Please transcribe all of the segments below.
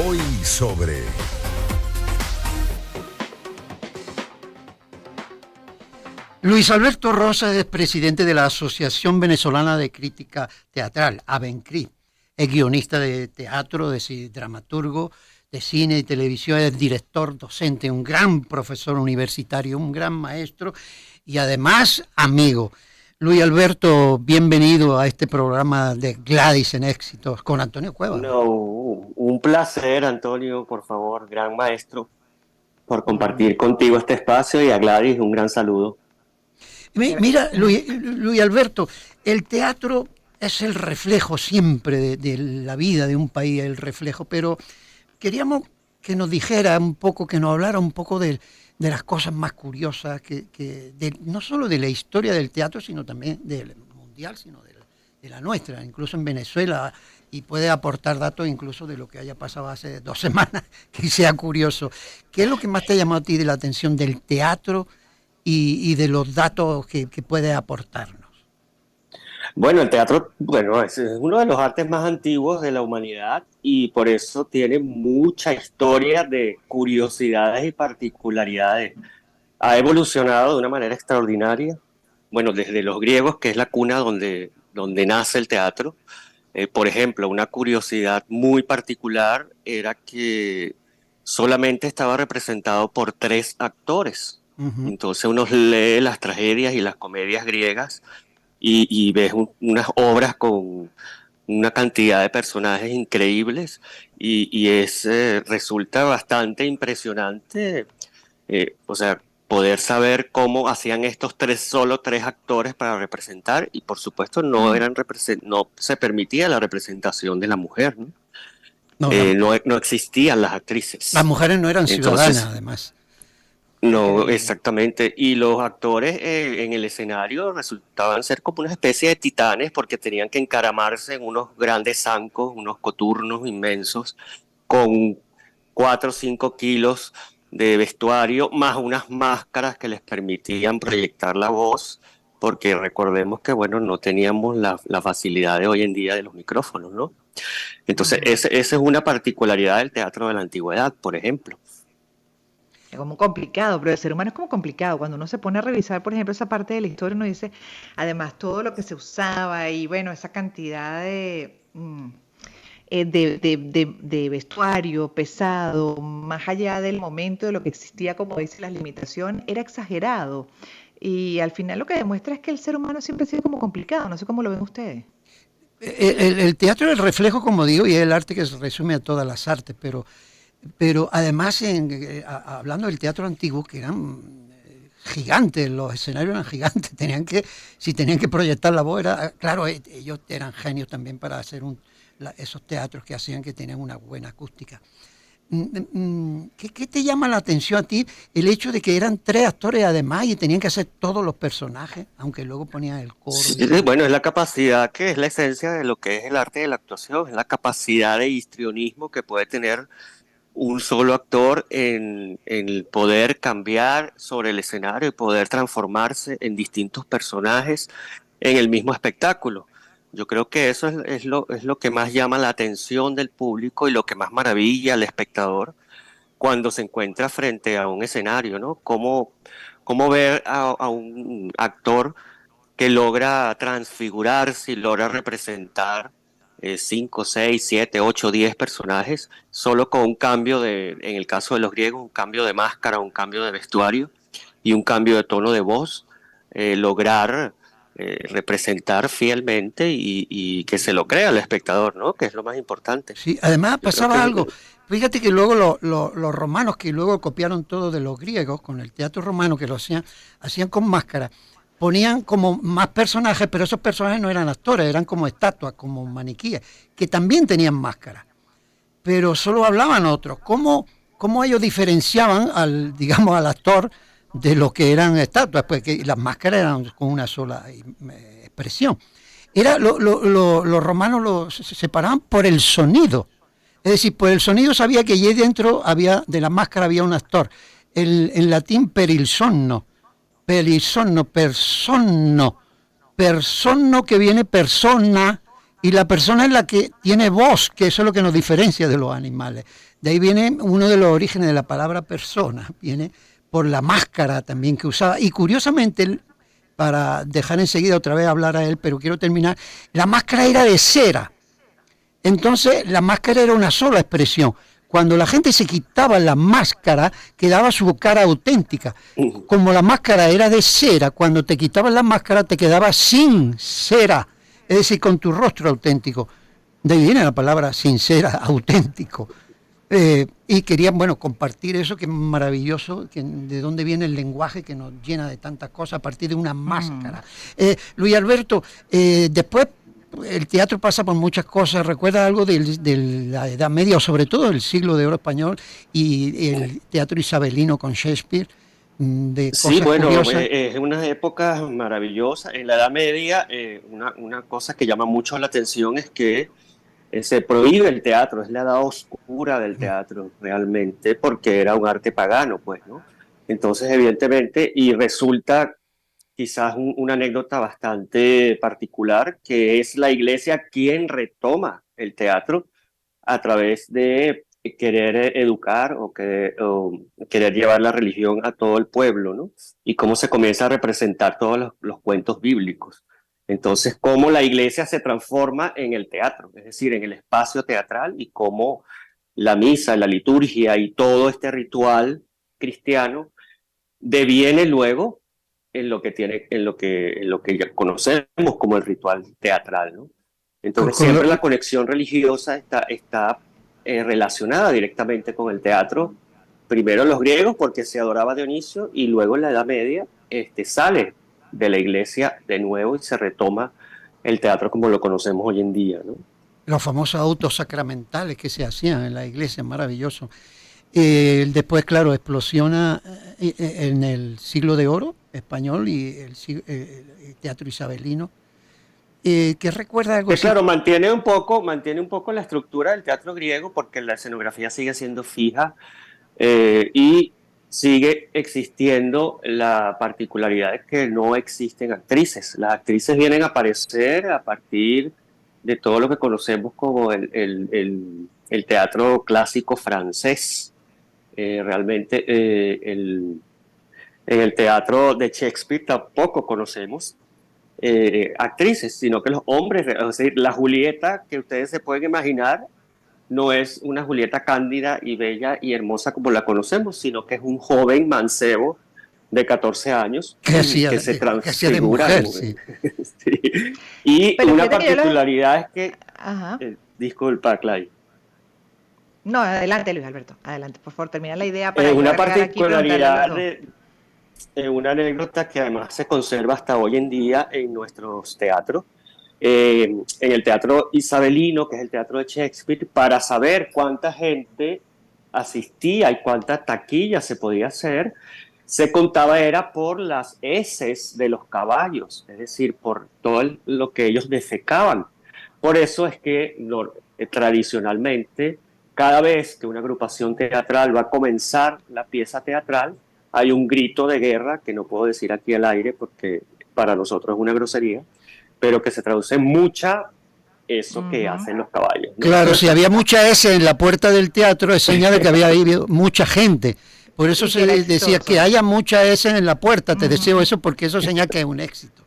Hoy sobre... Luis Alberto Rosa es presidente de la Asociación Venezolana de Crítica Teatral, AVENCRI. Es guionista de teatro, dramaturgo, de cine y televisión, es director, docente, un gran profesor universitario, un gran maestro y además amigo. Luis Alberto, bienvenido a este programa de Gladys en Éxitos con Antonio Cuevas. No, un placer, Antonio, por favor, gran maestro, por compartir contigo este espacio, y a Gladys un gran saludo. Mira, Luis Alberto, el teatro es el reflejo siempre de la vida de un país, el reflejo, pero queríamos que nos dijera un poco, que nos hablara un poco de las cosas más curiosas, no solo de la historia del teatro, sino también del mundial, sino de la nuestra, incluso en Venezuela, y puede aportar datos incluso de lo que haya pasado hace 2 semanas, que sea curioso. ¿Qué es lo que más te ha llamado a ti de la atención del teatro y de los datos que puede aportarnos? Bueno, el teatro, es uno de los artes más antiguos de la humanidad, y por eso tiene mucha historia de curiosidades y particularidades. Ha evolucionado de una manera extraordinaria. Bueno, desde los griegos, que es la cuna donde nace el teatro. Por ejemplo, una curiosidad muy particular era que solamente estaba representado por 3 actores. Uh-huh. Entonces uno lee las tragedias y las comedias griegas y ves unas obras con una cantidad de personajes increíbles, resulta bastante impresionante, poder saber cómo hacían estos solo tres actores para representar, y por supuesto no se permitía la representación de la mujer, ¿no? No existían las actrices. Las mujeres no eran ciudadanas, además. No, exactamente. Y los actores en el escenario resultaban ser como una especie de titanes, porque tenían que encaramarse en unos grandes zancos, unos coturnos inmensos, con 4 o 5 kilos de vestuario, más unas máscaras que les permitían proyectar la voz, porque recordemos que, no teníamos la facilidad de hoy en día de los micrófonos, ¿no? Entonces, esa es una particularidad del teatro de la antigüedad, por ejemplo. Es como complicado, pero el ser humano es como complicado. Cuando uno se pone a revisar, por ejemplo, esa parte de la historia, uno dice, además, todo lo que se usaba y, esa cantidad de vestuario pesado, más allá del momento de lo que existía, como dice la limitación, era exagerado. Y al final lo que demuestra es que el ser humano siempre ha sido como complicado. No sé cómo lo ven ustedes. El teatro es el reflejo, como digo, y es el arte que se resume a todas las artes, pero además, hablando del teatro antiguo, que eran gigantes, los escenarios eran gigantes, si tenían que proyectar la voz, claro, ellos eran genios también para hacer esos teatros que hacían, que tenían una buena acústica. ¿Qué te llama la atención a ti? El hecho de que eran 3 actores además y tenían que hacer todos los personajes, aunque luego ponían el coro. Sí, es la capacidad, que es la esencia de lo que es el arte de la actuación, es la capacidad de histrionismo que puede tener un solo actor en el poder cambiar sobre el escenario y poder transformarse en distintos personajes en el mismo espectáculo. Yo creo que eso es lo que más llama la atención del público y lo que más maravilla al espectador cuando se encuentra frente a un escenario, ¿no? Cómo ver a un actor que logra transfigurarse y logra representar 5, 6, 7, 8, 10 personajes, solo con un cambio en el caso de los griegos, un cambio de máscara, un cambio de vestuario y un cambio de tono de voz, lograr representar fielmente y que se lo crea el espectador, ¿no? Que es lo más importante. Sí, además pasaba algo. Fíjate que luego los romanos, que luego copiaron todo de los griegos, con el teatro romano, que lo hacían con máscara, ponían como más personajes, pero esos personajes no eran actores, eran como estatuas, como maniquíes, que también tenían máscara, pero solo hablaban otros. ¿Cómo ellos diferenciaban al actor de lo que eran estatuas? Pues que las máscaras eran con una sola expresión. Los romanos se separaban por el sonido. Es decir, por el sonido sabía que allí dentro de la máscara había un actor. En latín, perisonno, personno, que viene persona, Y la persona es la que tiene voz, que eso es lo que nos diferencia de los animales. De ahí viene uno de los orígenes de la palabra persona, viene por la máscara también que usaba. Y curiosamente, para dejar enseguida otra vez hablar a él, pero quiero terminar, la máscara era de cera. Entonces la máscara era una sola expresión. Cuando la gente se quitaba la máscara, quedaba su cara auténtica. Como la máscara era de cera, cuando te quitabas la máscara te quedaba sin cera, es decir, con tu rostro auténtico. De ahí viene la palabra sincera, auténtico. Y querían, bueno, compartir eso, que es maravilloso, que de dónde viene el lenguaje que nos llena de tantas cosas a partir de una máscara. Luis Alberto, después el teatro pasa por muchas cosas. ¿Recuerda algo de la Edad Media, o sobre todo el siglo de oro español y el teatro isabelino con Shakespeare? De Sí, cosas bueno, curiosas. es unas épocas maravillosas. En la Edad Media, una cosa que llama mucho la atención es que se prohíbe el teatro, es la edad oscura del teatro realmente, porque era un arte pagano, pues, ¿no? Entonces, evidentemente, y resulta quizás una anécdota bastante particular, que es la iglesia quien retoma el teatro a través de querer educar o querer llevar la religión a todo el pueblo, ¿no? Y cómo se comienza a representar todos los cuentos bíblicos. Entonces, cómo la iglesia se transforma en el teatro, es decir, en el espacio teatral, y cómo la misa, la liturgia y todo este ritual cristiano deviene luego en lo que ya conocemos como el ritual teatral, ¿no? Con, Entonces con lo- siempre la conexión religiosa está relacionada directamente con el teatro. Primero los griegos porque se adoraba a Dionisio, y luego en la Edad Media sale de la iglesia de nuevo y se retoma el teatro como lo conocemos hoy en día, ¿no? los famosos autos sacramentales que se hacían en la iglesia, maravilloso. Después, claro, explosiona en el siglo de oro español y el teatro isabelino. ¿Qué recuerda algo así? Claro, mantiene un poco la estructura del teatro griego porque la escenografía sigue siendo fija, y sigue existiendo la particularidad de que no existen actrices. Las actrices vienen a aparecer a partir de todo lo que conocemos como el teatro clásico francés. Realmente en el teatro de Shakespeare tampoco conocemos actrices, sino que los hombres, es decir, la Julieta que ustedes se pueden imaginar no es una Julieta cándida y bella y hermosa como la conocemos, sino que es un joven mancebo de 14 años que se Que hacía de transfigura en mujer, mujer. sí. Sí. Y Pero una fíjate que yo los... particularidad es que, Ajá. disculpa, Clay, No, adelante, Luis Alberto. Adelante, por favor, termina la idea para yo una agregar aquí y preguntarle a los particularidad dos. una anécdota que además se conserva hasta hoy en día en nuestros teatros. En el teatro isabelino, que es el teatro de Shakespeare, para saber cuánta gente asistía y cuánta taquilla se podía hacer, se contaba era por las heces de los caballos, es decir, por todo lo que ellos defecaban. Por eso es que tradicionalmente, cada vez que una agrupación teatral va a comenzar la pieza teatral, hay un grito de guerra que no puedo decir aquí al aire porque para nosotros es una grosería, pero que se traduce en mucha eso que Ujú. hacen los caballos, ¿no? Claro, si había mucha S en la puerta del teatro, es señal de que había habido mucha gente. Por eso Y que era decía que exitoso. haya mucha S en la puerta. Te deseo Ujú. eso porque eso señala que es un éxito.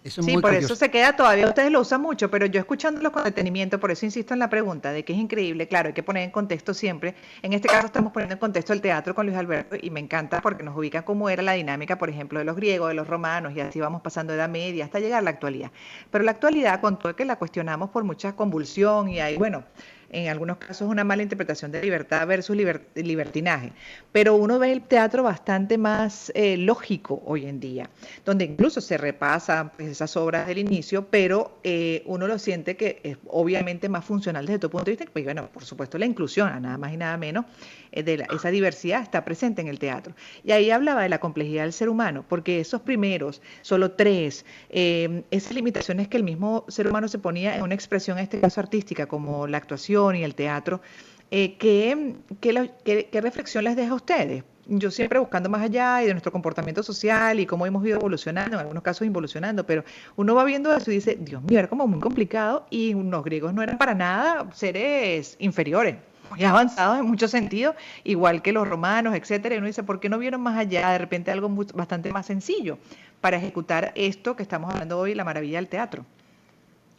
Eso es Sí, muy por eso curioso. se queda todavía, ustedes lo usan mucho, pero yo escuchándolos con detenimiento, por eso insisto en la pregunta de que es increíble, claro, hay que poner en contexto siempre. En este caso estamos poniendo en contexto el teatro con Luis Alberto y me encanta porque nos ubica cómo era la dinámica, por ejemplo, de los griegos, de los romanos y así vamos pasando de Edad Media hasta llegar a la actualidad. Pero la actualidad, con todo que la cuestionamos por mucha convulsión y hay, bueno, en algunos casos una mala interpretación de libertad versus libertinaje, pero uno ve el teatro bastante más lógico hoy en día, donde incluso se repasan pues, esas obras del inicio, pero uno lo siente que es obviamente más funcional desde tu punto de vista, pues bueno, por supuesto la inclusión, a nada más y nada menos, esa diversidad está presente en el teatro. Y ahí hablaba de la complejidad del ser humano, porque esos primeros, solo tres, esas limitaciones que el mismo ser humano se ponía en una expresión, en este caso artística, como la actuación y el teatro, ¿qué reflexión les deja a ustedes? yo siempre buscando más allá y de nuestro comportamiento social y cómo hemos ido evolucionando, en algunos casos involucionando, pero uno va viendo eso y dice, Dios mío, era como muy complicado y los griegos no eran para nada seres inferiores, muy avanzados en muchos sentidos, igual que los romanos, etcétera. Y uno dice, ¿por qué no vieron más allá? De repente algo bastante más sencillo para ejecutar esto que estamos hablando hoy, la maravilla del teatro.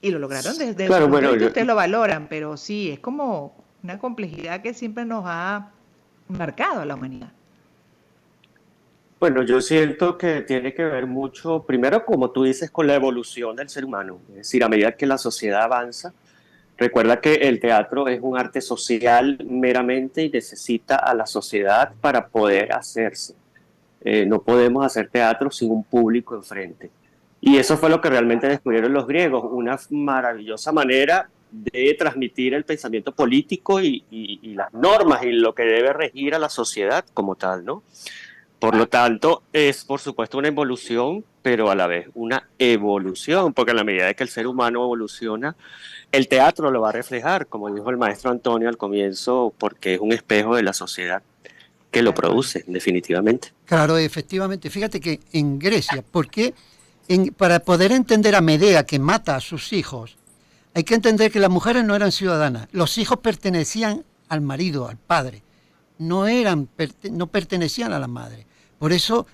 Y lo lograron desde su Claro, punto de bueno, vista, ustedes lo valoran, pero sí, es como una complejidad que siempre nos ha marcado a la humanidad. bueno, yo siento que tiene que ver mucho, primero, como tú dices, con la evolución del ser humano. Es decir, a medida que la sociedad avanza, recuerda que el teatro es un arte social meramente y necesita a la sociedad para poder hacerse. No podemos hacer teatro sin un público enfrente. Y eso fue lo que realmente descubrieron los griegos, una maravillosa manera de transmitir el pensamiento político y las normas y lo que debe regir a la sociedad como tal, ¿no? Por lo tanto, es por supuesto una evolución, pero a la vez una evolución, porque a la medida de que el ser humano evoluciona, el teatro lo va a reflejar, como dijo el maestro Antonio al comienzo, porque es un espejo de la sociedad que lo Tal cual. produce, definitivamente. Claro, efectivamente. Fíjate que en Grecia, porque para poder entender a Medea que mata a sus hijos, hay que entender que las mujeres no eran ciudadanas. Los hijos pertenecían al marido, al padre. No pertenecían a la madre. Por eso,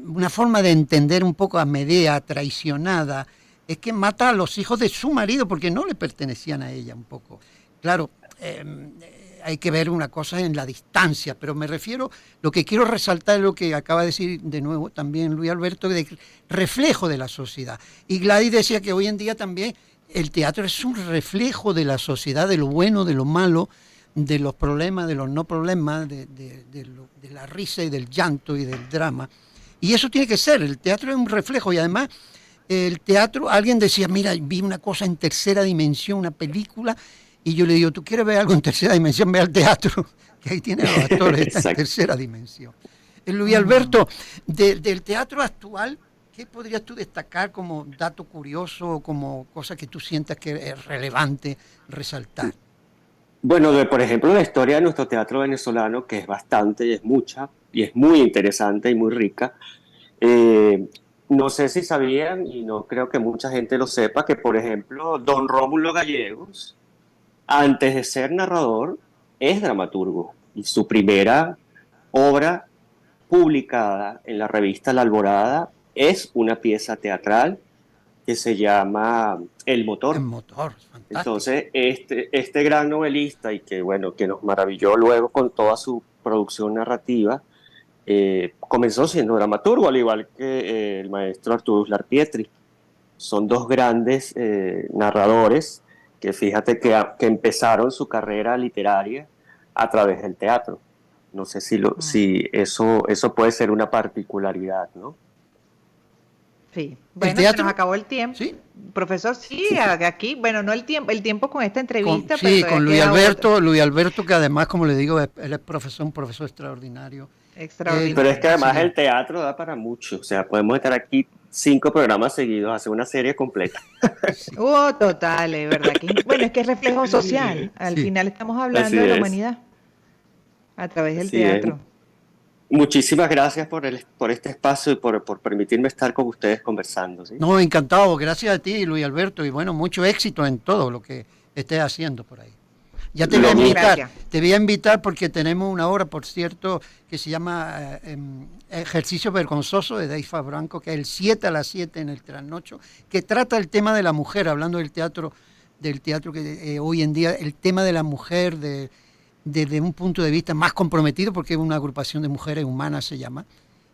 una forma de entender un poco a Medea traicionada es que mata a los hijos de su marido porque no le pertenecían a ella un poco. Claro, hay que ver una cosa en la distancia, pero me refiero, lo que quiero resaltar es lo que acaba de decir de nuevo también Luis Alberto, de reflejo de la sociedad. Y Gladys decía que hoy en día también el teatro es un reflejo de la sociedad, de lo bueno, de lo malo, de los problemas, de los no problemas, de la risa y del llanto y del drama. Y eso tiene que ser, el teatro es un reflejo y además el teatro, alguien decía, mira, vi una cosa en tercera dimensión, una película, y yo le digo, ¿tú quieres ver algo en tercera dimensión? Ve al teatro, que ahí tiene a los actores, está en tercera dimensión. Luis Alberto, del teatro actual, ¿qué podrías tú destacar como dato curioso o como cosa que tú sientas que es relevante resaltar? Bueno, por ejemplo, la historia de nuestro teatro venezolano, que es bastante y es mucha, y es muy interesante y muy rica. Eh, no sé si sabían, y no creo que mucha gente lo sepa, que por ejemplo, don Rómulo Gallegos, antes de ser narrador, es dramaturgo. Y su primera obra publicada en la revista La Alborada es una pieza teatral que se llama El El Motor. motor, fantástico. Entonces, este gran novelista y que, bueno, que nos maravilló luego con toda su producción narrativa, comenzó siendo dramaturgo, al igual que el maestro Arturo Uslar Pietri. Son dos grandes narradores que fíjate que empezaron su carrera literaria a través del teatro. No sé si eso puede ser una particularidad, ¿no? Sí, El bueno, se nos teatro, acabó el tiempo. sí, Profesor, sí, aquí, bueno, no el tiempo con esta entrevista, pero sí, todavía con queda otra. Luis Alberto, que además, como le digo, él es profesor, un profesor extraordinario. Pero es que Extraordinario. además Sí, el teatro da para mucho. O sea, podemos estar aquí 5 programas seguidos, hacer una serie completa. sí, Total, es verdad. Bueno, es que es reflejo social. Al sí. final estamos Así hablando de la es, humanidad a través del así es. teatro. Muchísimas gracias por este espacio y por permitirme estar con ustedes conversando, ¿sí? No, encantado. Gracias a ti, Luis Alberto, y bueno, mucho éxito en todo lo que estés haciendo por ahí. Ya Lo mismo. Gracias. te voy a invitar porque tenemos una obra, por cierto, que se llama Ejercicio Vergonzoso de Dave Franco, que es el 7 a las 7 en el trasnocho, que trata el tema de la mujer, hablando del teatro que hoy en día, el tema de la mujer desde un punto de vista más comprometido, porque es una agrupación de mujeres humanas, se llama,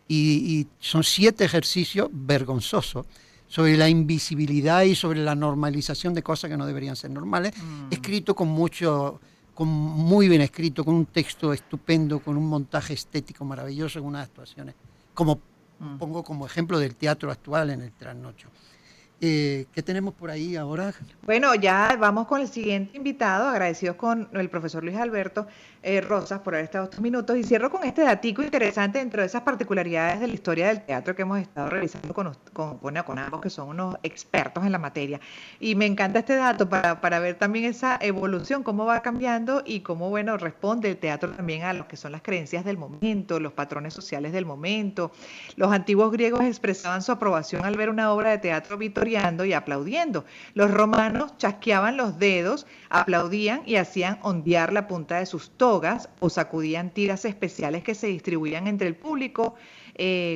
y son 7 ejercicios vergonzosos sobre la invisibilidad y sobre la normalización de cosas que no deberían ser normales, escrito con muy bien escrito, con un texto estupendo, con un montaje estético maravilloso, con unas actuaciones, como pongo como ejemplo del teatro actual en el trasnocho. ¿Qué tenemos por ahí ahora? Bueno, ya vamos con el siguiente invitado, agradecidos con el profesor Luis Alberto Rosas por haber estado estos minutos y cierro con este datico interesante dentro de esas particularidades de la historia del teatro que hemos estado revisando con ambos que son unos expertos en la materia. Y me encanta este dato para ver también esa evolución, cómo va cambiando y cómo, bueno, responde el teatro también a lo que son las creencias del momento, los patrones sociales del momento. Los antiguos griegos expresaban su aprobación al ver una obra de teatro vitoriando y aplaudiendo. Los romanos chasqueaban los dedos, aplaudían y hacían ondear la punta de sus togas o sacudían tiras especiales que se distribuían entre el público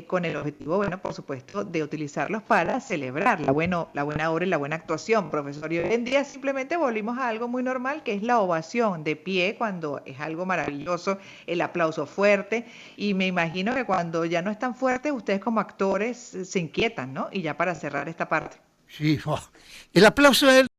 con el objetivo, bueno, por supuesto, de utilizarlos para celebrar la buena obra y la buena actuación, profesor. Y hoy en día simplemente volvimos a algo muy normal, que es la ovación de pie cuando es algo maravilloso, el aplauso fuerte. Y me imagino que cuando ya no es tan fuerte, ustedes como actores se inquietan, ¿no? Y ya para cerrar esta parte. Sí, el aplauso es